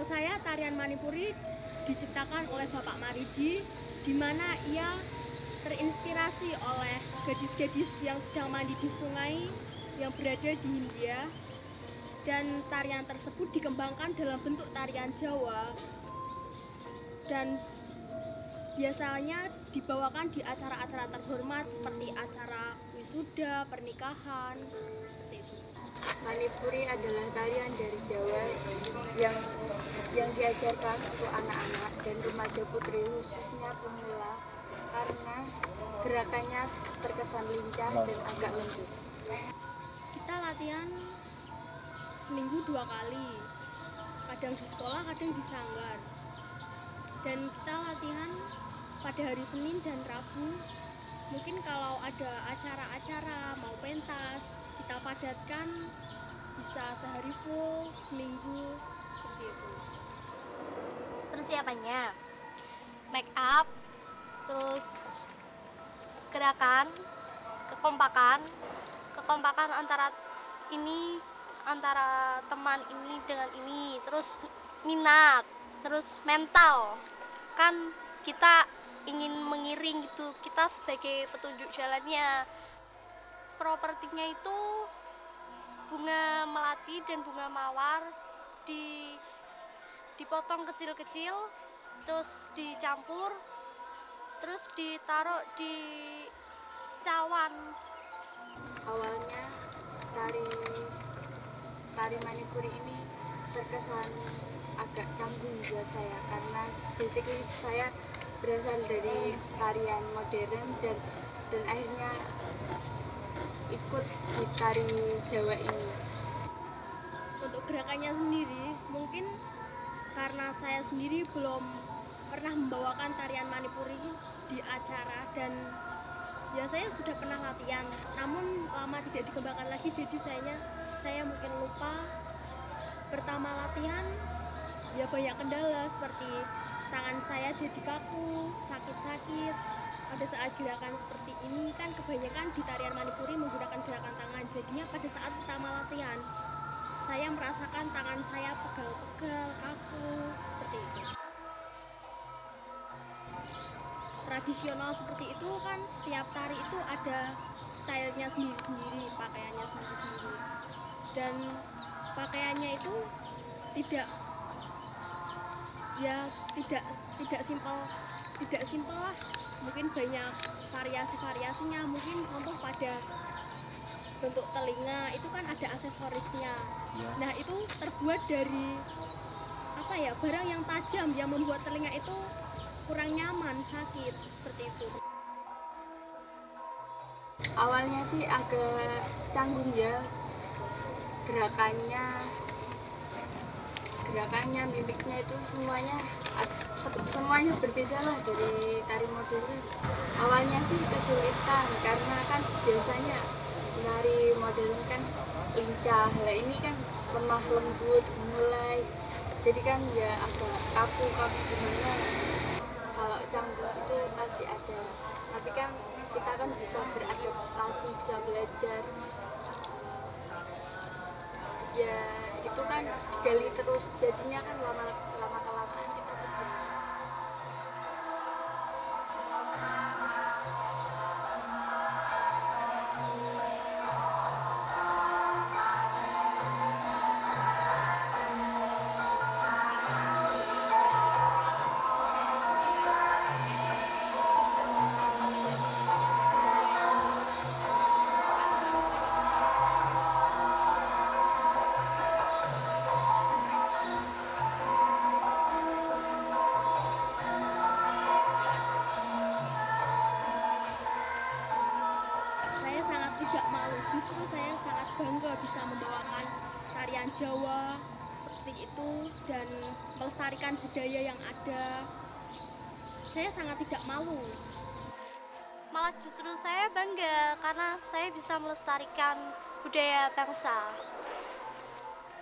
Setahu saya tarian Manipuri diciptakan oleh Bapak Maridi, di mana ia terinspirasi oleh gadis-gadis yang sedang mandi di sungai yang berada di Hindia, dan tarian tersebut dikembangkan dalam bentuk tarian Jawa dan biasanya dibawakan di acara-acara terhormat seperti acara wisuda, pernikahan, seperti itu. Manipuri adalah tarian dari Jawa yang diajarkan untuk anak-anak dan remaja putri, khususnya pemula, karena gerakannya terkesan lincah dan agak lembut. Kita latihan seminggu 2 kali, kadang di sekolah, kadang di sanggar. Dan kita latihan pada hari Senin dan Rabu. Mungkin kalau ada acara-acara mau pentas, kita padatkan bisa sehari full, seminggu, seperti itu. Persiapannya make up, terus gerakan, kekompakan antara teman ini dengan ini, terus minat, terus mental. Kan kita ingin mengiring gitu, kita sebagai petunjuk jalannya. Propertinya itu bunga melati dan bunga mawar dipotong kecil-kecil, terus dicampur, terus ditaruh di cawan. Awalnya tari Manipuri ini terkesan agak canggung buat saya, karena basically saya berasal dari tarian modern dan akhirnya ikut di tari Jawa ini. Untuk gerakannya sendiri, mungkin karena saya sendiri belum pernah membawakan tarian Manipuri di acara, dan ya saya sudah pernah latihan, namun lama tidak dikembangkan lagi, jadi saya mungkin lupa. Pertama latihan ya banyak kendala, seperti tangan saya jadi kaku, sakit-sakit. Pada saat gerakan seperti ini kan kebanyakan di tarian Manipuri menggunakan gerakan tangan, jadinya pada saat pertama latihan saya merasakan tangan saya pegal-pegal, kaku, seperti itu. Tradisional seperti itu kan setiap tari itu ada stylenya sendiri-sendiri, pakaiannya sendiri-sendiri, dan pakaiannya itu tidak simpel lah, mungkin banyak variasinya. Mungkin contoh pada bentuk telinga itu kan ada aksesorisnya. Nah itu terbuat dari barang yang tajam yang membuat telinga itu kurang nyaman, sakit, seperti itu. Awalnya sih agak canggung ya, gerakannya, mimiknya itu semuanya berbeda lah dari tari modern. Awalnya sih kesulitan karena kan biasanya menari modern kan lincah, lah ini kan lemah lembut mulai, jadi kan ya agak kaku gimana. Kalau canggung itu pasti ada, tapi kan kita kan bisa beradaptasi, bisa belajar. Ya itu kan gali terus, jadinya kan lama kelamaan kita terbiasa. Saya sangat tidak malu, justru saya sangat bangga bisa membawakan tarian Jawa seperti itu dan melestarikan budaya yang ada. Saya sangat tidak malu. Malah justru saya bangga karena saya bisa melestarikan budaya bangsa.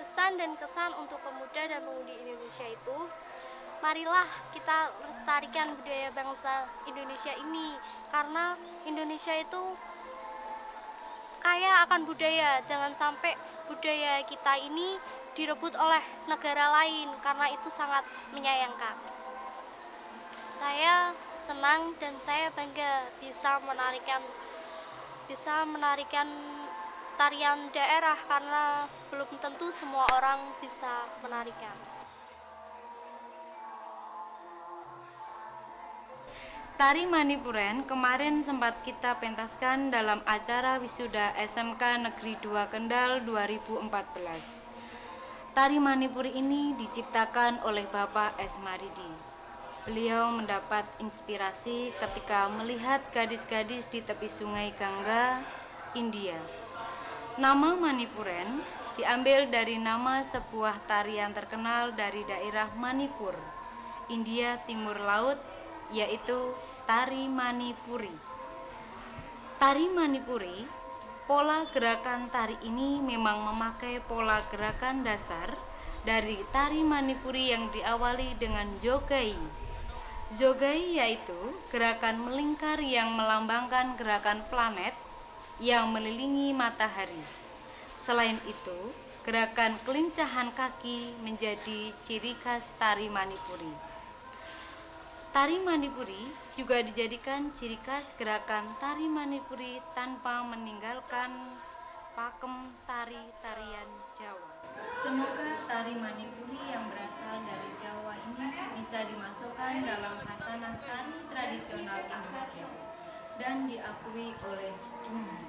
Pesan dan kesan untuk pemuda dan pemudi Indonesia itu, marilah kita lestarikan budaya bangsa Indonesia ini, karena Indonesia itu kaya akan budaya. Jangan sampai budaya kita ini direbut oleh negara lain, karena itu sangat menyayangkan. Saya senang dan saya bangga bisa menarikan tarian daerah, karena belum tentu semua orang bisa menarikan. Tari Manipuren kemarin sempat kita pentaskan dalam acara wisuda SMK Negeri 2 Kendal 2014. Tari Manipuri ini diciptakan oleh Bapak S. Maridi. Beliau mendapat inspirasi ketika melihat gadis-gadis di tepi sungai Gangga, India. Nama Manipuren diambil dari nama sebuah tarian terkenal dari daerah Manipur, India Timur Laut, yaitu Tari Manipuri. Tari Manipuri, pola gerakan tari ini memang memakai pola gerakan dasar dari tari Manipuri yang diawali dengan jogai. Jogai yaitu gerakan melingkar yang melambangkan gerakan planet yang mengelilingi matahari. Selain itu, gerakan kelincahan kaki menjadi ciri khas tari Manipuri. Tari Manipuri juga dijadikan ciri khas gerakan tari Manipuri tanpa meninggalkan pakem tarian Jawa. Semoga tari Manipuri yang berasal dari Jawa ini bisa dimasukkan dalam khasanah tari tradisional Indonesia dan diakui oleh dunia.